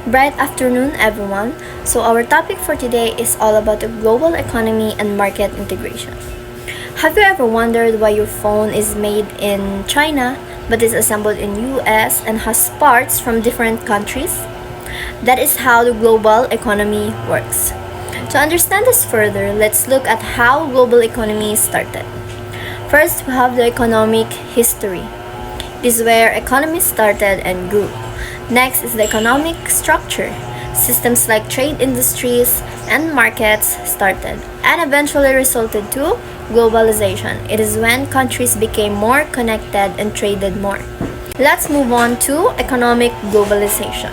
Bright afternoon, everyone. So, our topic for today is all about the global economy and market integration. Have you ever wondered why your phone is made in China but is assembled in US and has parts from different countries? That is how the global economy works. To understand this further, let's look at how global economy started. First, we have the economic history. This is where economies started and grew. Next is the economic structure. Systems like trade industries and markets started and eventually resulted to globalization. It is when countries became more connected and traded more. Let's move on to economic globalization.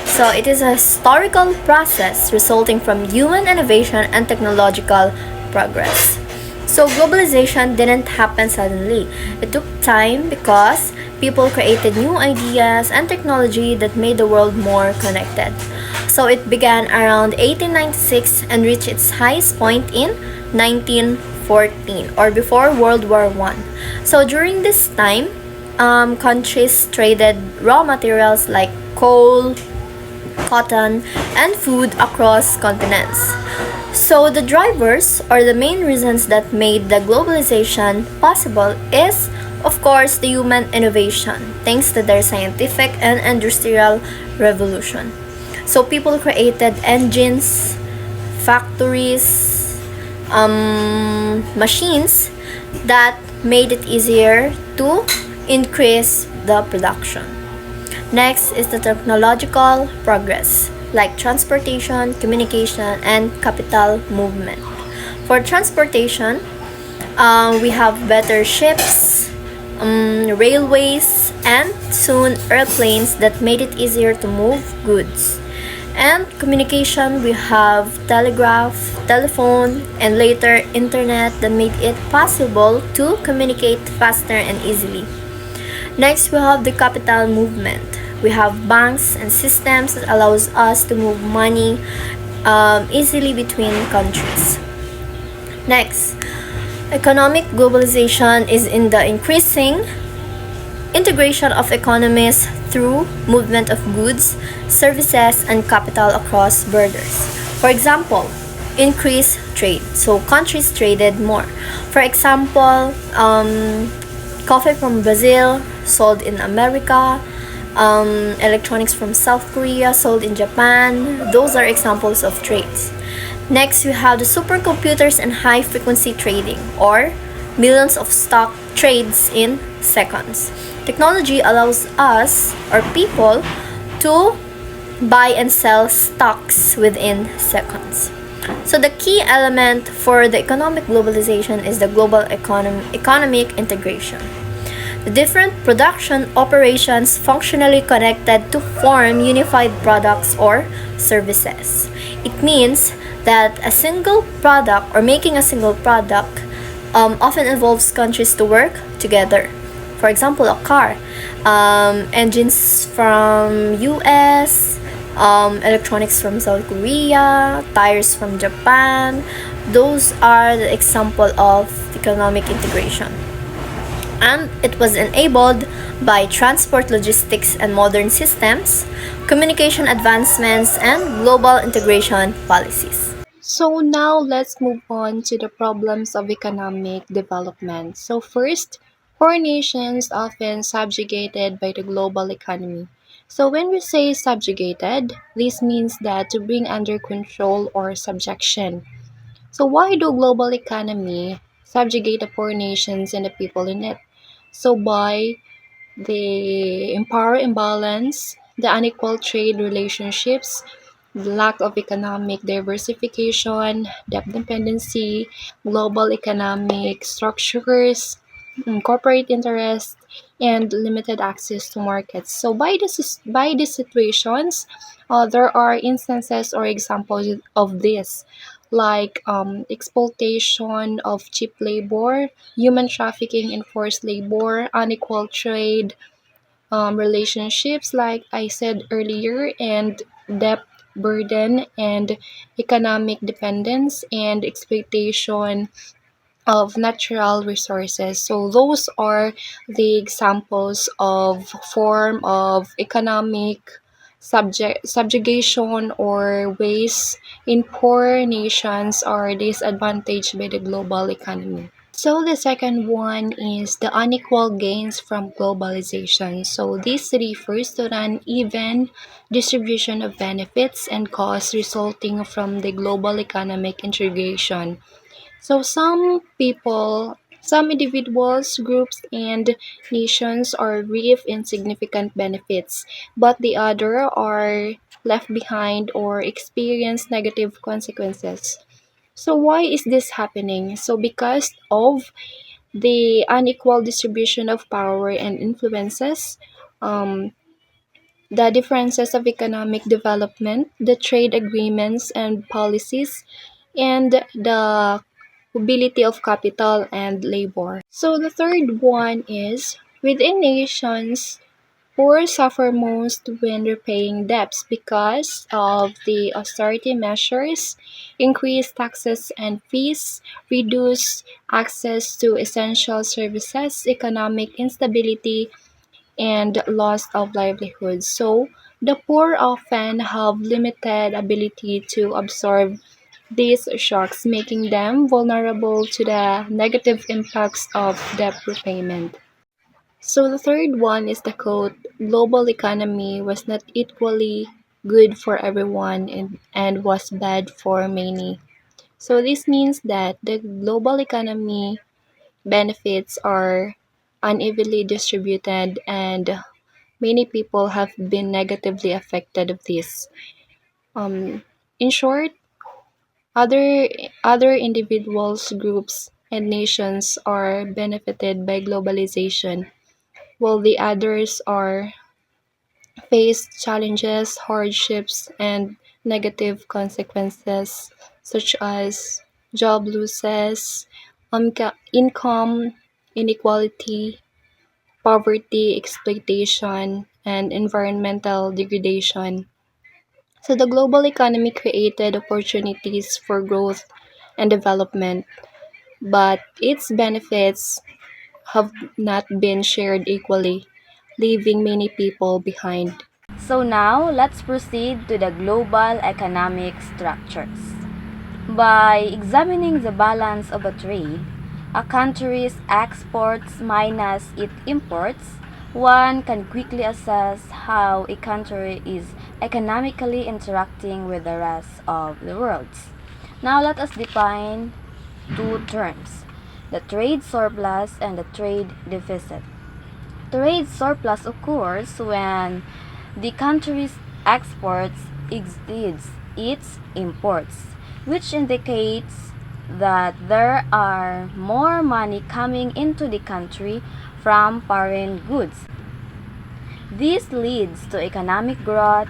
So, it is a historical process resulting from human innovation and technological progress. So, globalization didn't happen suddenly. It took time because people created new ideas and technology that made the world more connected. So, it began around 1896 and reached its highest point in 1914 or before World War One. So, during this time, countries traded raw materials like coal, cotton, and food across continents. So the drivers or the main reasons that made the globalization possible is of course the human innovation thanks to their scientific and industrial revolution. So people created engines, factories, machines that made it easier to increase the production. Next is the technological progress, like transportation, communication, and capital movement. For transportation, we have better ships, railways, and soon airplanes that made it easier to move goods. And communication, we have telegraph, telephone, and later internet that made it possible to communicate faster and easily. Next, we have the capital movement. We have banks and systems that allows us to move money easily between countries. Next, economic globalization is in the increasing integration of economies through movement of goods, services, and capital across borders. For example, increased trade. So countries traded more. For example, coffee from Brazil sold in America, electronics from South Korea sold in Japan. Those are examples of trades. Next, we have the supercomputers and high frequency trading, or millions of stock trades in seconds. Technology allows us, or people, to buy and sell stocks within seconds. So the key element for the economic globalization is the global economic integration. The different production operations functionally connected to form unified products or services. It means that a single product or making a single product often involves countries to work together. For example, a car, engines from US, electronics from South Korea, tires from Japan. Those are the example of economic integration. And it was enabled by transport logistics and modern systems, communication advancements, and global integration policies. So now let's move on to the problems of economic development. So first, poor nations often subjugated by the global economy. So when we say subjugated, this means that to bring under control or subjection. So why do global economy subjugate the poor nations and the people in it? So by the power imbalance, the unequal trade relationships, the lack of economic diversification, debt dependency, global economic structures, corporate interest, and limited access to markets. So by these situations, there are instances or examples of this, like exploitation of cheap labor, human trafficking in forced labor, unequal trade, relationships, like I said earlier, and debt burden and economic dependence and exploitation of natural resources. So those are the examples of form of economic subjugation or waste in poor nations are disadvantaged by the global economy. So the second one is the unequal gains from globalization. So this refers to an uneven distribution of benefits and costs resulting from the global economic integration. So some individuals, groups, and nations are reap insignificant benefits, but the other are left behind or experience negative consequences. So why is this happening? So because of the unequal distribution of power and influences, um, the differences of economic development, the trade agreements and policies, and the mobility of capital and labor. So the third one is within nations, poor suffer most when repaying debts because of the austerity measures, increased taxes and fees, reduced access to essential services, economic instability, and loss of livelihood. So the poor often have limited ability to absorb these shocks, making them vulnerable to the negative impacts of debt repayment. So the third one is the quote, global economy was not equally good for everyone and was bad for many. So this means that the global economy benefits are unevenly distributed and many people have been negatively affected of this. In short, other other individuals, groups, and nations are benefited by globalization, while the others are face challenges, hardships, and negative consequences such as job losses, income inequality, poverty, exploitation, and environmental degradation. So the global economy created opportunities for growth and development, but its benefits have not been shared equally, leaving many people behind. So now, let's proceed to the global economic structures. By examining the balance of a trade, a country's exports minus its imports, one can quickly assess how a country is economically interacting with the rest of the world. Now let us define two terms, the trade surplus and the trade deficit. Trade surplus occurs when the country's exports exceeds its imports, which indicates that there are more money coming into the country from foreign goods. This leads to economic growth,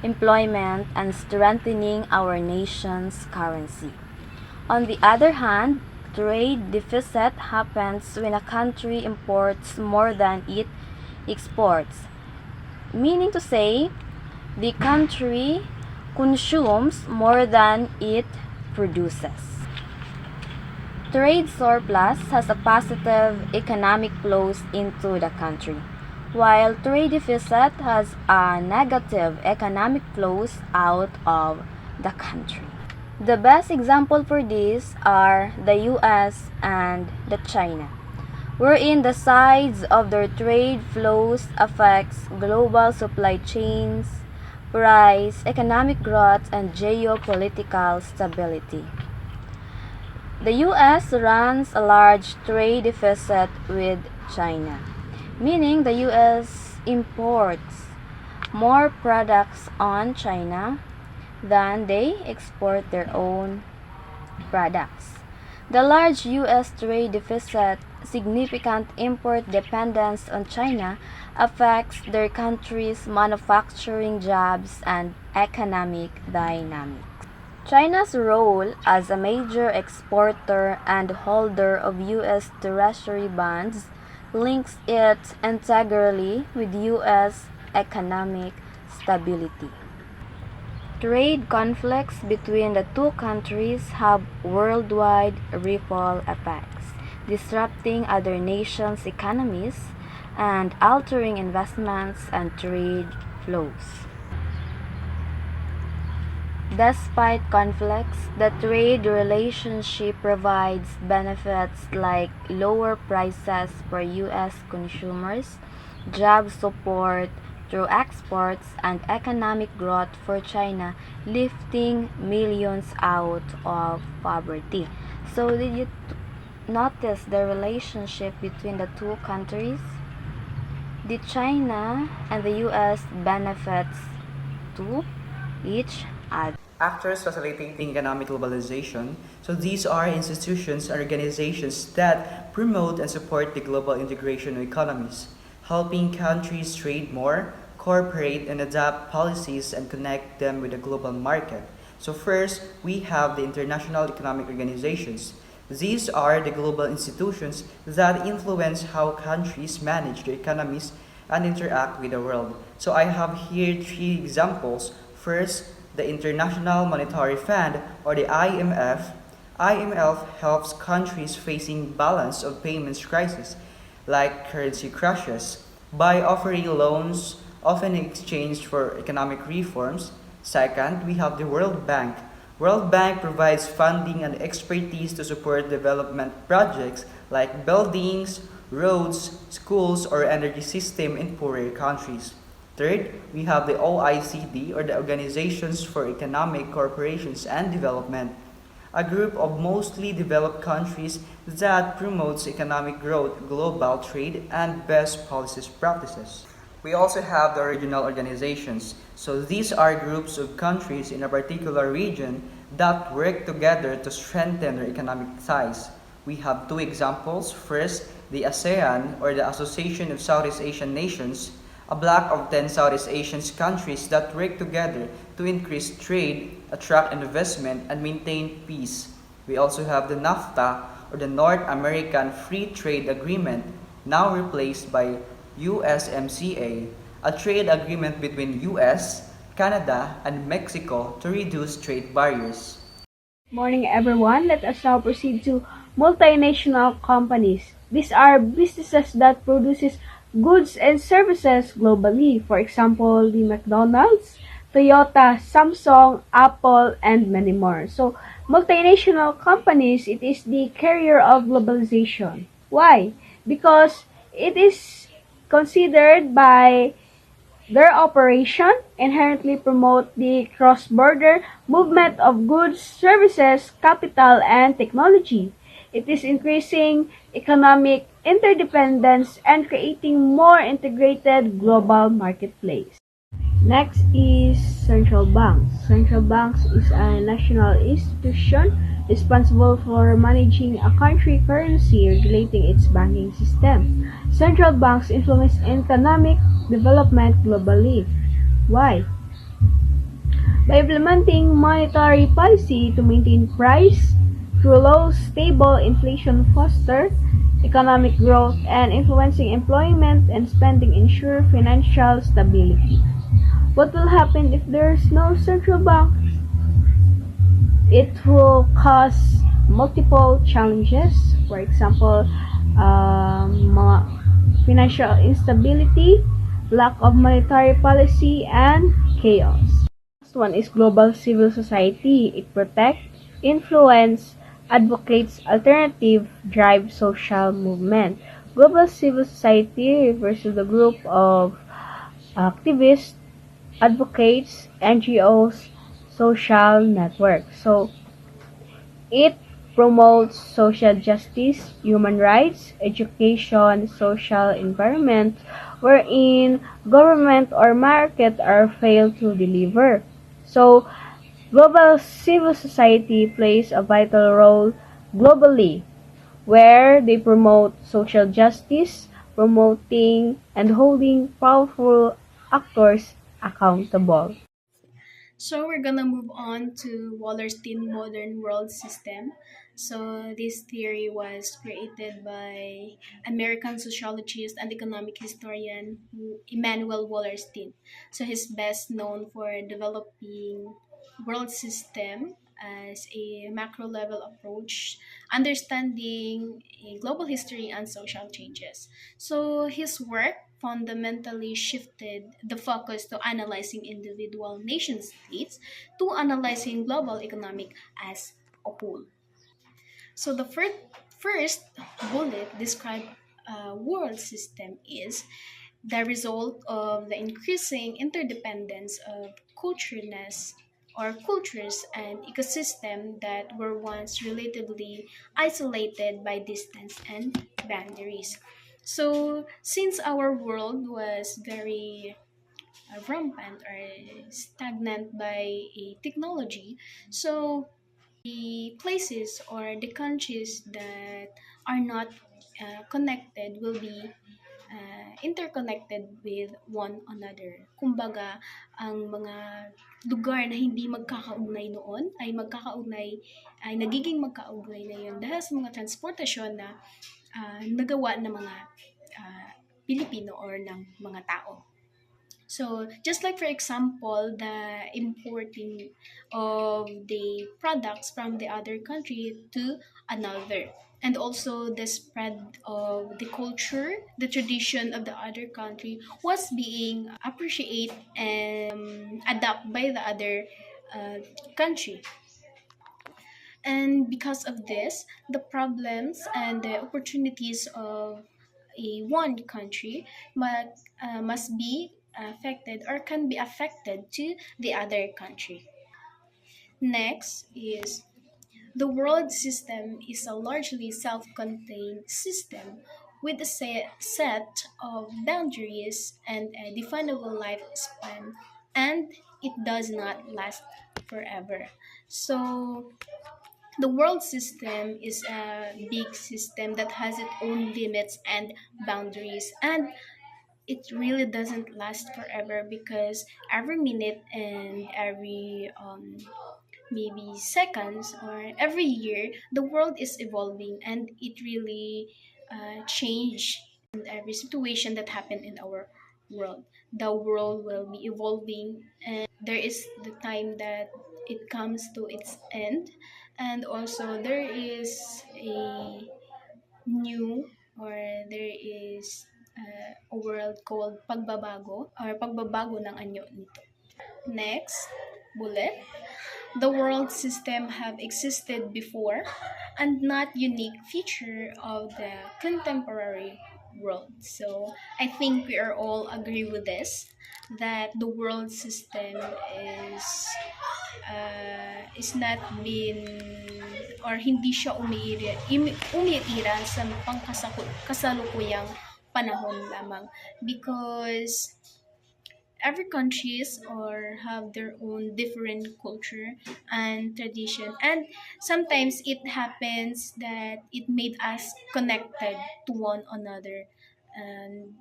employment, and strengthening our nation's currency. On the other hand, trade deficit happens when a country imports more than it exports, meaning to say, the country consumes more than it produces. Trade surplus has a positive economic flows into the country, while trade deficit has a negative economic flows out of the country. The best example for this are the US and the China, wherein the size of their trade flows affects global supply chains, price, economic growth, and geopolitical stability. The US runs a large trade deficit with China, meaning the US imports more products on China than they export their own products. The large US trade deficit, significant import dependence on China, affects their country's manufacturing jobs and economic dynamics. China's role as a major exporter and holder of US Treasury bonds links it integrally with US economic stability. Trade conflicts between the two countries have worldwide ripple effects, disrupting other nations' economies and altering investments and trade flows. Despite conflicts, the trade relationship provides benefits like lower prices for U.S. consumers, job support through exports, and economic growth for China, lifting millions out of poverty. So, did you notice the relationship between the two countries? Did China and the U.S. benefits to each other? Actors facilitating economic globalization. So these are institutions and organizations that promote and support the global integration of economies, helping countries trade more, cooperate and adapt policies and connect them with the global market. So first, we have the international economic organizations. These are the global institutions that influence how countries manage their economies and interact with the world. So I have here three examples. First, the International Monetary Fund or the IMF. IMF helps countries facing balance of payments crisis like currency crashes by offering loans often in exchange for economic reforms. Second, we have the World Bank. World Bank provides funding and expertise to support development projects like buildings, roads, schools, or energy system in poorer countries. Third, we have the OECD or the Organizations for Economic Cooperations and Development, a group of mostly developed countries that promotes economic growth, global trade, and best policies practices. We also have the regional organizations. So these are groups of countries in a particular region that work together to strengthen their economic ties. We have two examples. First, the ASEAN or the Association of Southeast Asian Nations, a bloc of 10 Southeast Asian countries that work together to increase trade, attract investment, and maintain peace. We also have the NAFTA or the North American Free Trade Agreement, now replaced by USMCA, a trade agreement between US, Canada, and Mexico to reduce trade barriers. Morning, everyone. Let us now proceed to multinational companies. These are businesses that produces goods and services globally. For example, the McDonald's, Toyota, Samsung, Apple, and many more. So, multinational companies, it is the carrier of globalization. Why? Because it is considered by their operation inherently promote the cross-border movement of goods, services, capital, and technology. It is increasing economic interdependence and creating more integrated global marketplace. Next is central banks. Central banks is a national institution responsible for managing a country currency, regulating its banking system. Central banks influence economic development globally. Why? By implementing monetary policy to maintain price through low, stable inflation foster economic growth and influencing employment and spending ensure financial stability. What will happen if there's no central bank? It will cause multiple challenges. For example, financial instability, lack of monetary policy, and chaos. Next one is global civil society. It protects, influence, advocates alternative, drive social movement. Global civil society refers to the group of activists, advocates, NGOs, social networks. So it promotes social justice, human rights, education, social environment, wherein government or market are failed to deliver. So global civil society plays a vital role globally where they promote social justice, promoting and holding powerful actors accountable. So we're gonna move on to Wallerstein modern world system. So this theory was created by American sociologist and economic historian Immanuel Wallerstein. So he's best known for developing world system as a macro level approach, understanding global history and social changes. So his work fundamentally shifted the focus to analyzing individual nation states to analyzing global economic as a whole. So the first bullet describe a world system is the result of the increasing interdependence of cultureness or cultures and ecosystem that were once relatively isolated by distance and boundaries. So since our world was very rampant or stagnant by a technology, so the places or the countries that are not connected will be interconnected with one another. Kumbaga, ang mga lugar na hindi magkakaugnay noon ay nagiging magkaugnay ngayon dahil sa mga transportasyon na nagawa ng mga ah, Pilipino or ng mga tao. So, just like for example, the importing of the products from the other country to another, and also the spread of the culture, the tradition of the other country was being appreciated and adopted by the other country. And because of this, the problems and the opportunities of a one country must be affected or can be affected to the other country. Next is the world system is a largely self-contained system with a set of boundaries and a definable lifespan, and it does not last forever. So the world system is a big system that has its own limits and boundaries, and it really doesn't last forever because every minute and every maybe seconds or every year the world is evolving, and it really change in every situation that happen in our world. The world will be evolving, and there is the time that it comes to its end, and also there is a new or there is a world called pagbabago or pagbabago ng anyo nito. Next bullet, the world system have existed before and not unique feature of the contemporary world. So I think we are all agree with this, that the world system is not been or hindi siya umiiral sa kasalukuyang panahon lamang, because every countries or have their own different culture and tradition, and sometimes it happens that it made us connected to one another, and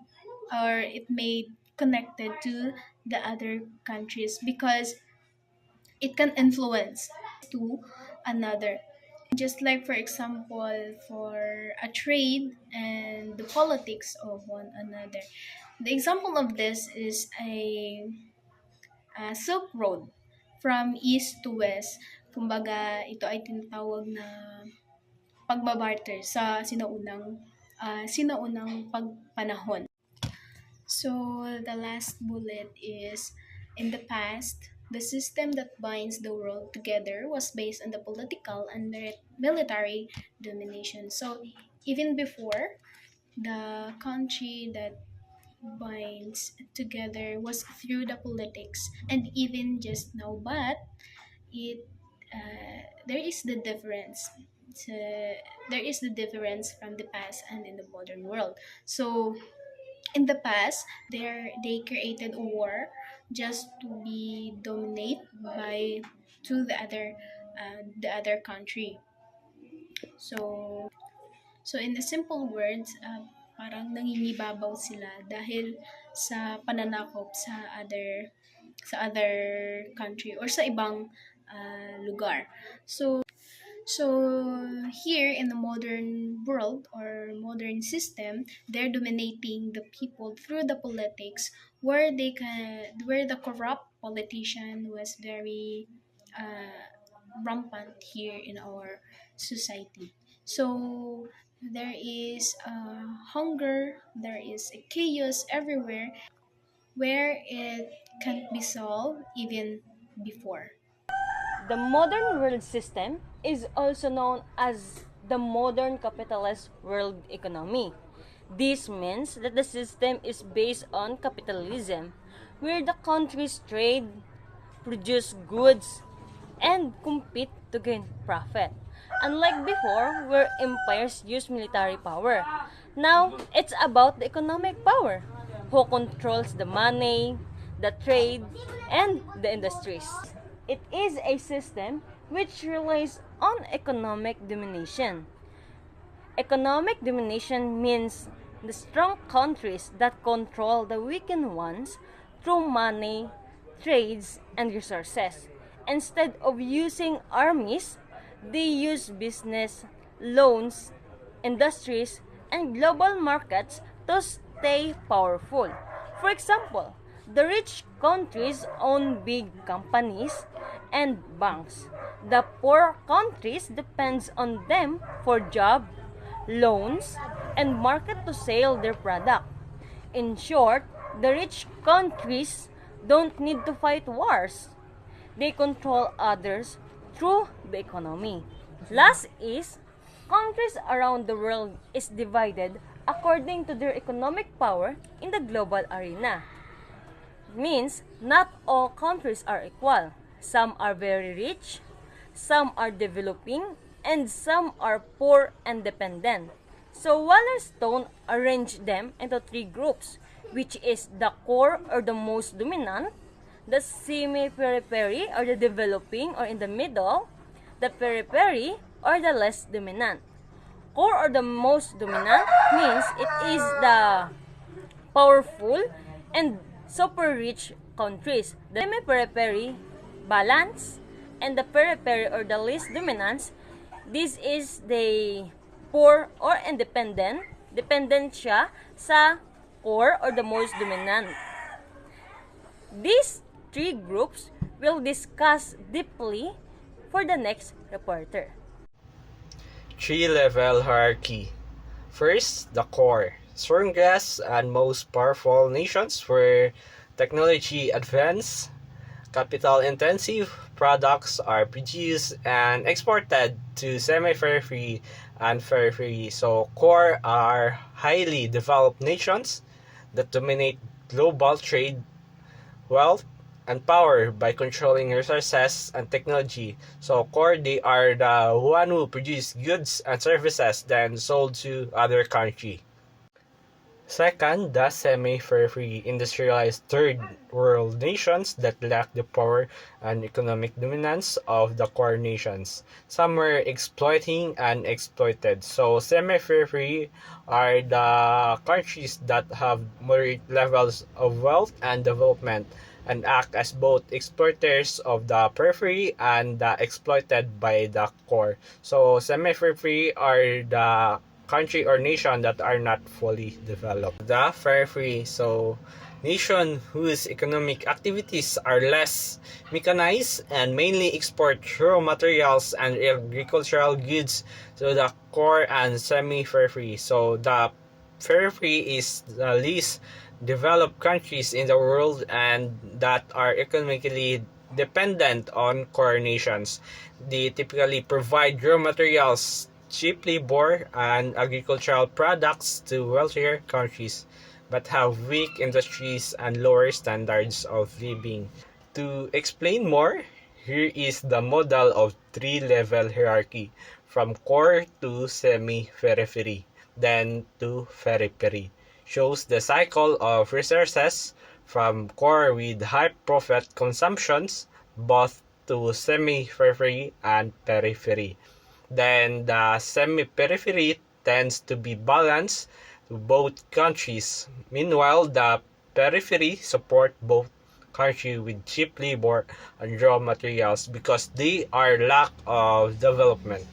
or it made connected to the other countries because it can influence to another, just like for example for a trade and the politics of one another. The example of this is a Silk Road from east to west. Kumbaga, ito ay tinatawag na pagbabarter sa sinaunang pagpanahon. So, the last bullet is, in the past, the system that binds the world together was based on the political and military domination. So, even before, the country that binds together was through the politics, and even just now, but it there is the difference. So, there is the difference from the past and in the modern world. So in the past, they created a war just to be dominated by to the other country. So in the simple words, parang nangingibabaw sila dahil sa pananakop sa other country or sa ibang lugar. So here in the modern world or modern system, they're dominating the people through the politics, where the corrupt politician was very rampant here in our society. So there is hunger, there is a chaos everywhere where it can't be solved even before. The modern world system is also known as the modern capitalist world economy. This means that the system is based on capitalism, where the countries trade, produce goods, and compete to gain profit. Unlike before, where empires use military power, now it's about the economic power, who controls the money, the trade, and the industries. It is a system which relies on economic domination. Economic domination means the strong countries that control the weakened ones through money, trades, and resources. Instead of using armies, they use business, loans, industries, and global markets to stay powerful. For example, the rich countries own big companies and banks. The poor countries depends on them for job, loans, and market to sell their product. In short, the rich countries don't need to fight wars. They control others through the economy. Last is, countries around the world is divided according to their economic power in the global arena. Means not all countries are equal. Some are very rich, some are developing, and some are poor and dependent. So Wallerstone arranged them into three groups, which is the core or the most dominant, the semi-periphery or the developing or in the middle, the periphery or the less dominant. Core or the most dominant means it is the powerful and super rich countries. The semi-periphery, balance, and the periphery or the least dominance, this is the poor or independent. Dependent siya sa core or the most dominant. These three groups will discuss deeply for the next reporter. Three-level hierarchy. First, the core. Strongest and most powerful nations where technology advanced, capital-intensive products are produced and exported to semi-periphery and periphery. So, core are highly developed nations that dominate global trade, wealth, and power by controlling resources and technology. So core, they are the one who produce goods and services then sold to other country. Second, the semi-periphery industrialized third world nations that lack the power and economic dominance of the core nations. Some were exploiting and exploited. So semi-periphery are the countries that have moderate levels of wealth and development and act as both exploiters of the periphery and the exploited by the core. So semi-periphery are the country or nation that are not fully developed. The periphery, so nation whose economic activities are less mechanized and mainly export raw materials and agricultural goods to the core and semi-periphery. So the periphery is the least developed countries in the world and that are economically dependent on core nations. They typically provide raw materials, cheap labor, and agricultural products to wealthier countries, but have weak industries and lower standards of living. To explain more, here is the model of three-level hierarchy from core to semi-periphery, then to periphery. Shows the cycle of resources from core with high profit consumptions both to semi-periphery and periphery. Then the semi-periphery tends to be balanced to both countries. Meanwhile, the periphery support both countries with cheap labor and raw materials because they are lack of development.